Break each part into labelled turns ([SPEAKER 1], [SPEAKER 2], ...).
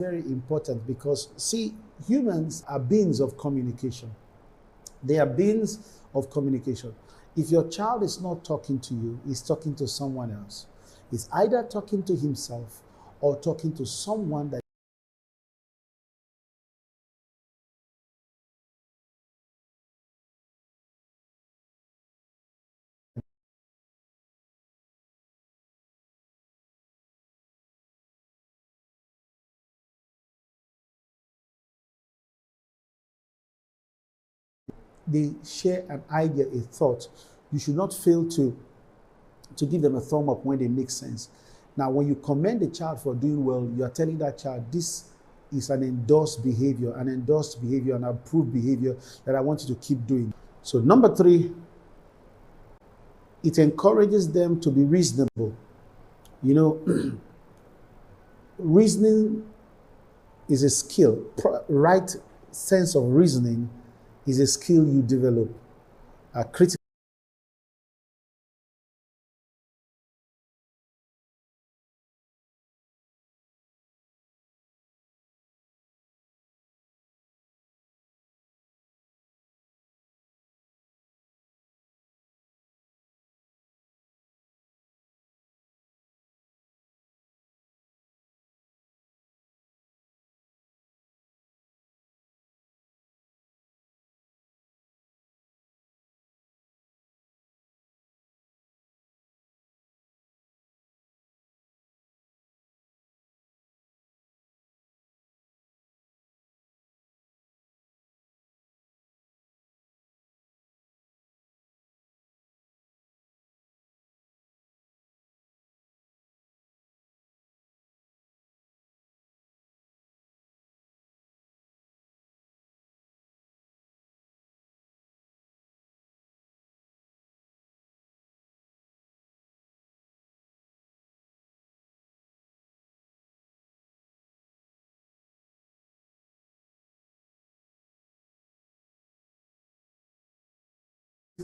[SPEAKER 1] very important because, see, humans are beings of communication. They are beings of communication. If your child is not talking to you, he's talking to someone else. He's either talking to himself or talking to someone that they share an idea, a thought. You should not fail to give them a thumb up when they make sense. Now, when you commend the child for doing well, you are telling that child this is an endorsed behavior, an approved behavior that I want you to keep doing. So, number three, it encourages them to be reasonable. You know, reasoning is a skill. Right sense of reasoning is a skill you develop. Critical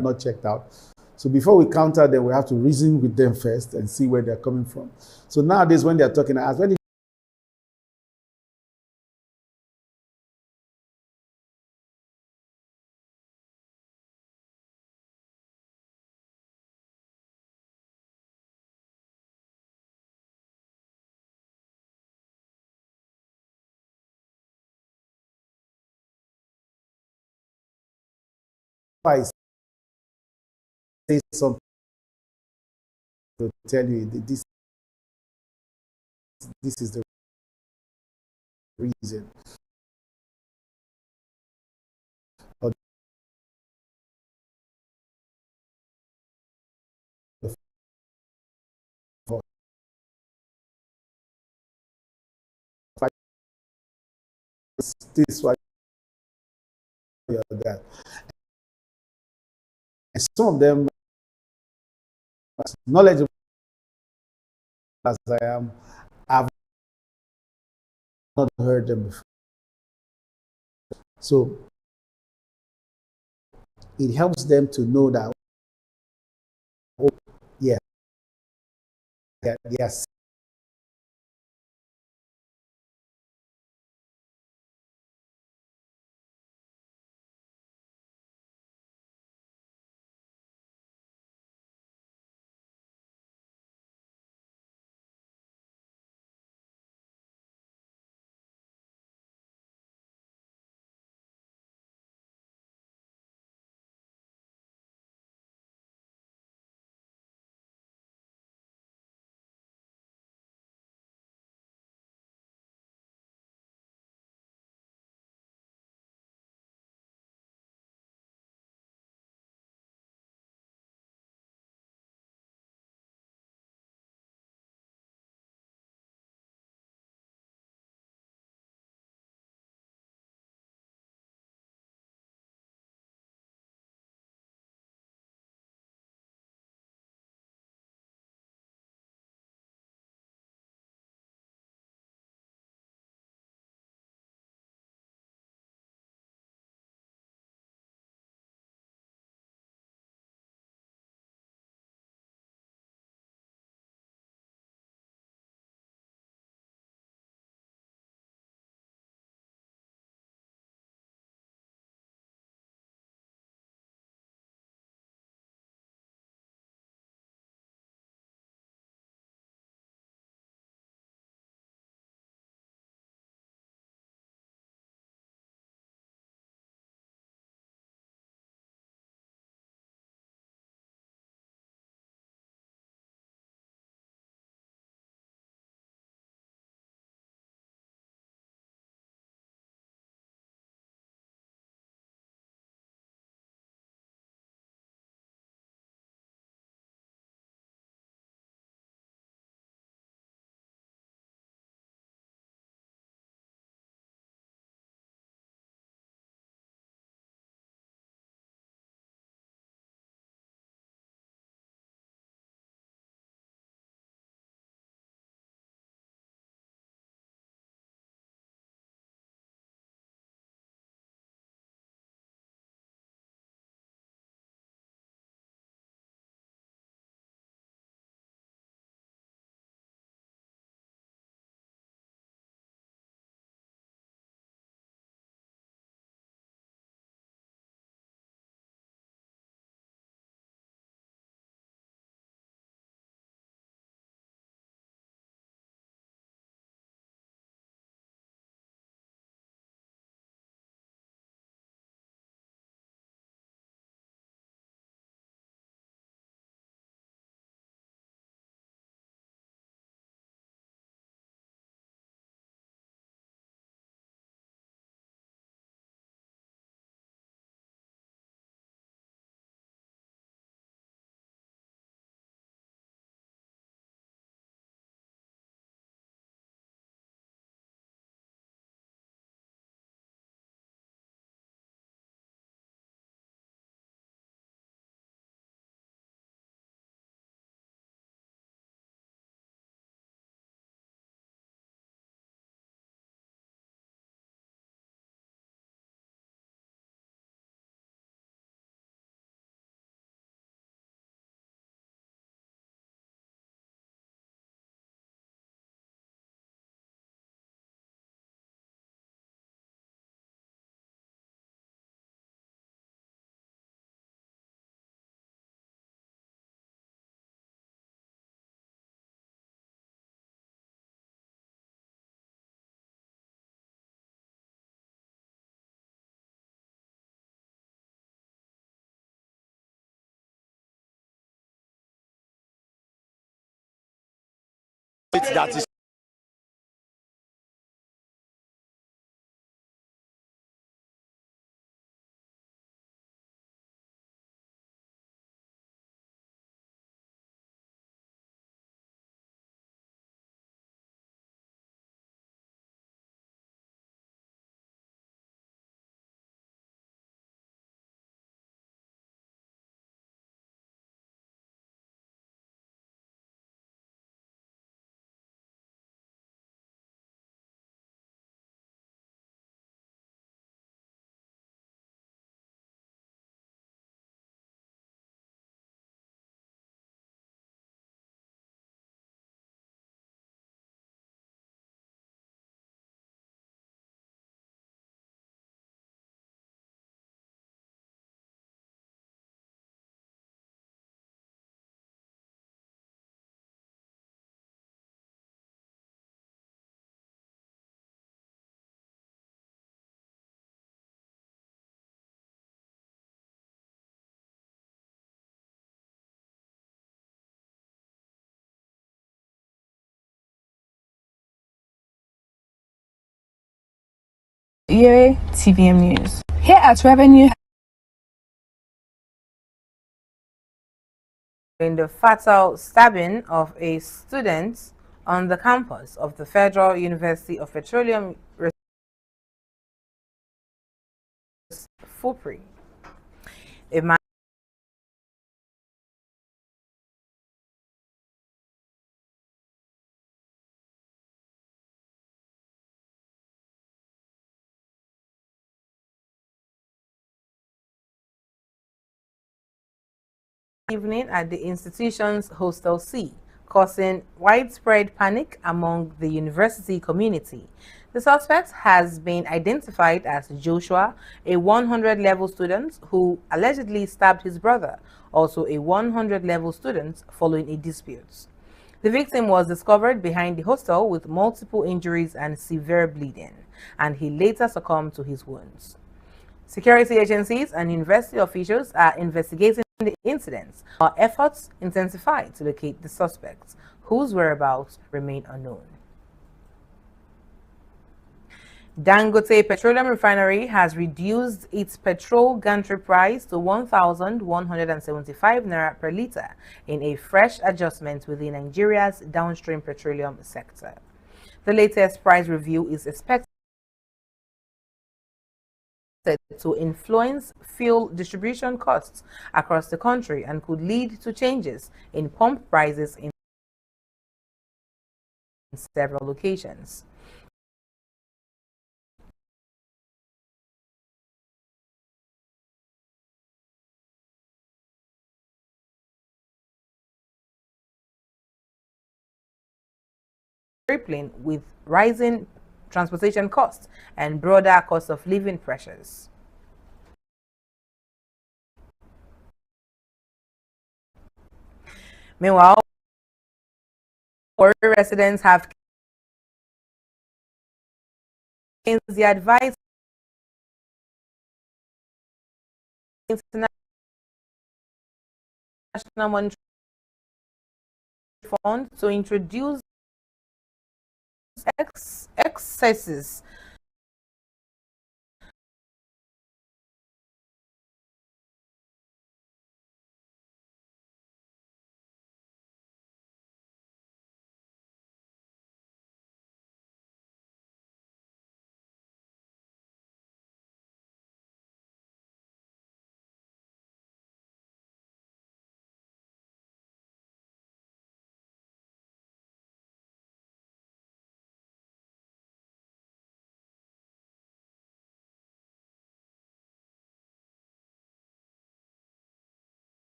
[SPEAKER 1] not checked out. So before we counter them, we have to reason with them first and see where they're coming from. So nowadays, when they're talking, I ask, when I say something to tell you this is the reason, or this why you're that. And some of them, as knowledgeable as I am, I've not heard them before. So it helps them to know that, oh, yeah, yes,
[SPEAKER 2] that is
[SPEAKER 3] Iyovwaye TVM News. Here at Revenue.
[SPEAKER 4] In the fatal stabbing of a student on the campus of the Federal University of Petroleum Fupri. A man evening at the institution's Hostel C, causing widespread panic among the university community. The suspect has been identified as Joshua, a 100-level student who allegedly stabbed his brother, also a 100-level student, following a dispute. The victim was discovered behind the hostel with multiple injuries and severe bleeding, and he later succumbed to his wounds. Security agencies and university officials are investigating the incidents. Our efforts intensify to locate the suspects, whose whereabouts remain unknown. Dangote Petroleum Refinery has reduced its petrol gantry price to 1,175 naira per litre in a fresh adjustment within Nigeria's downstream petroleum sector. The latest price review is expected to influence fuel distribution costs across the country and could lead to changes in pump prices in several locations. Grappling with rising transportation costs and broader cost of living pressures. Meanwhile, residents have the advice International Monetary Fund to introduce excesses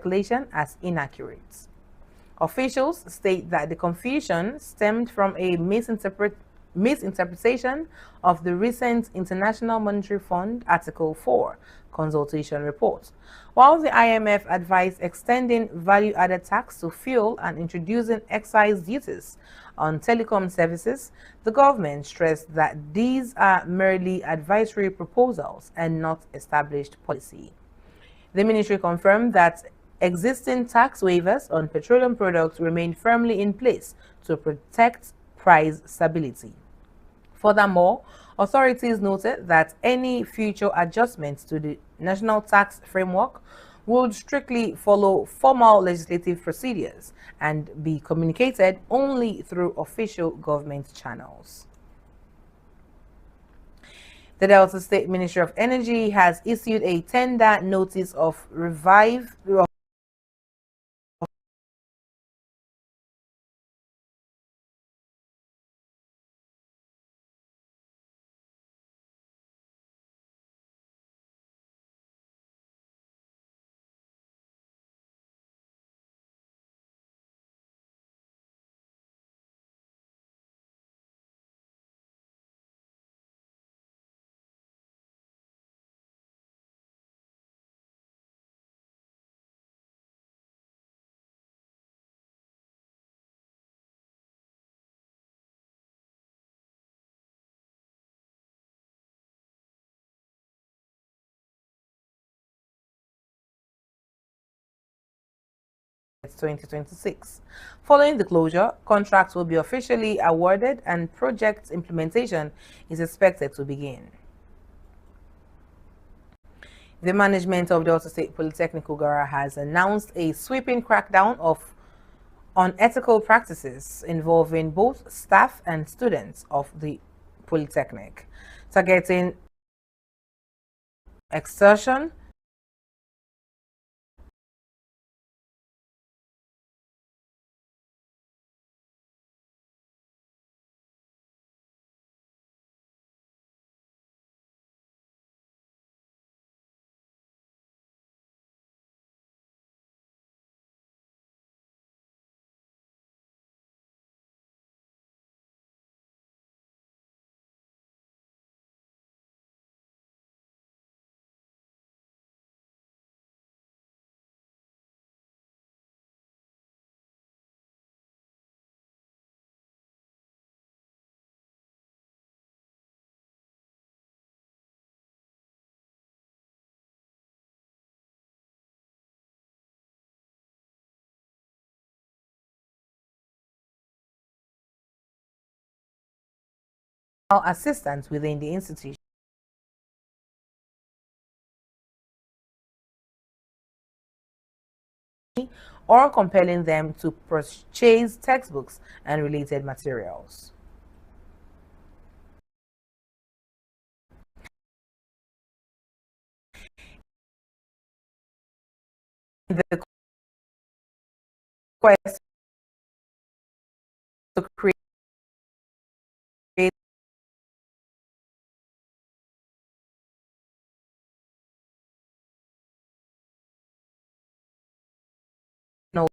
[SPEAKER 4] speculation as inaccurate. Officials state that the confusion stemmed from a misinterpretation of the recent International Monetary Fund Article 4 consultation report. While the IMF advised extending value-added tax to fuel and introducing excise duties on telecom services, the government stressed that these are merely advisory proposals and not established policy. The ministry confirmed that existing tax waivers on petroleum products remain firmly in place to protect price stability. Furthermore, authorities noted that any future adjustments to the national tax framework would strictly follow formal legislative procedures and be communicated only through official government channels. The Delta State Ministry of Energy has issued a tender notice of revive of 2026. Following the closure, contracts will be officially awarded and project implementation is expected to begin. The management of Delta State Polytechnic Ugara has announced a sweeping crackdown of unethical practices involving both staff and students of the Polytechnic, targeting extortion, assistance within the institution, or compelling them to purchase textbooks and related materials. The quest to create no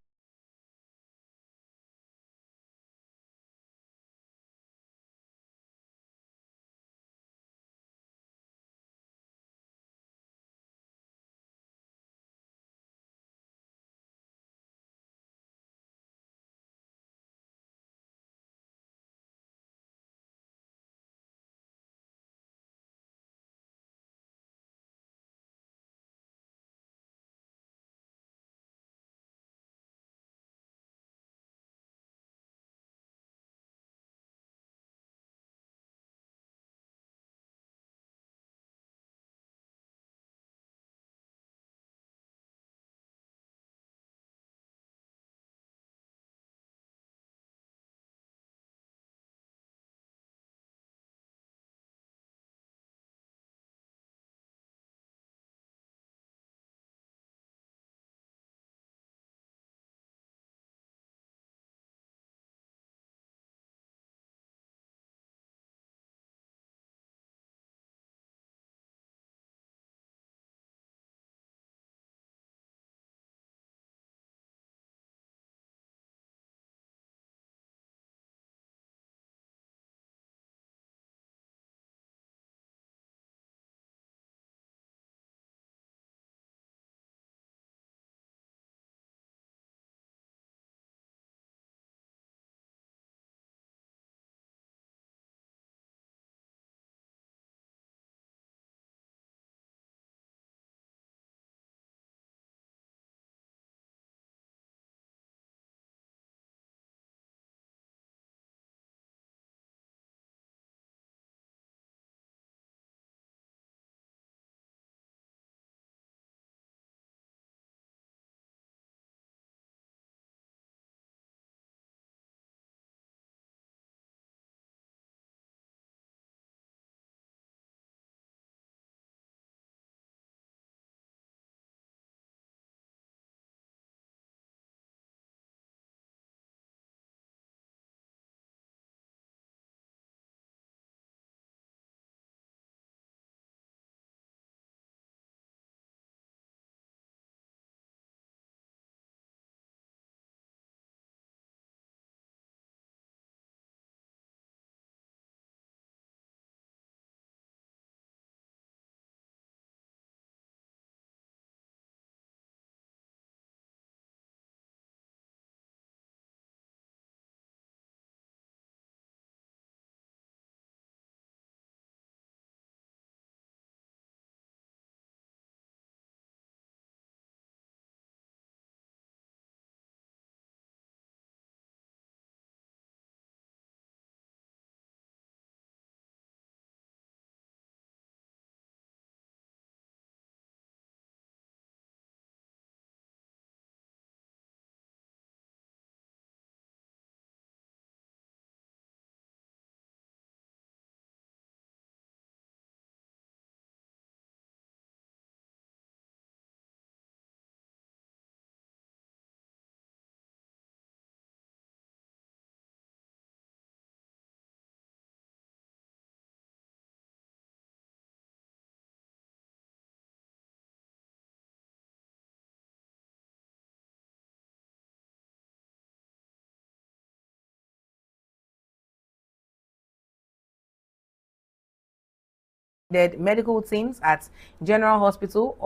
[SPEAKER 4] medical teams at General Hospital,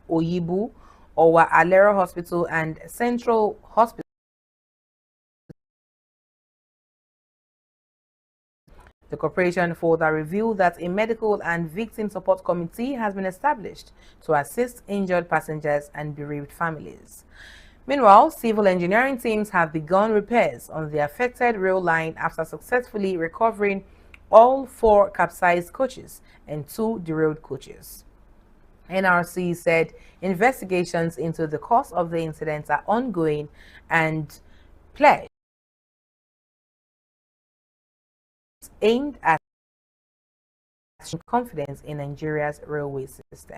[SPEAKER 4] Oyibu, Alero Hospital, and Central Hospital. The corporation further revealed that a medical and victim support committee has been established to assist injured passengers and bereaved families. Meanwhile, civil engineering teams have begun repairs on the affected rail line after successfully recovering all 4 capsized coaches and 2 derailed coaches. NRC said investigations into the cause of the incident are ongoing and pledged aimed at confidence in Nigeria's railway system.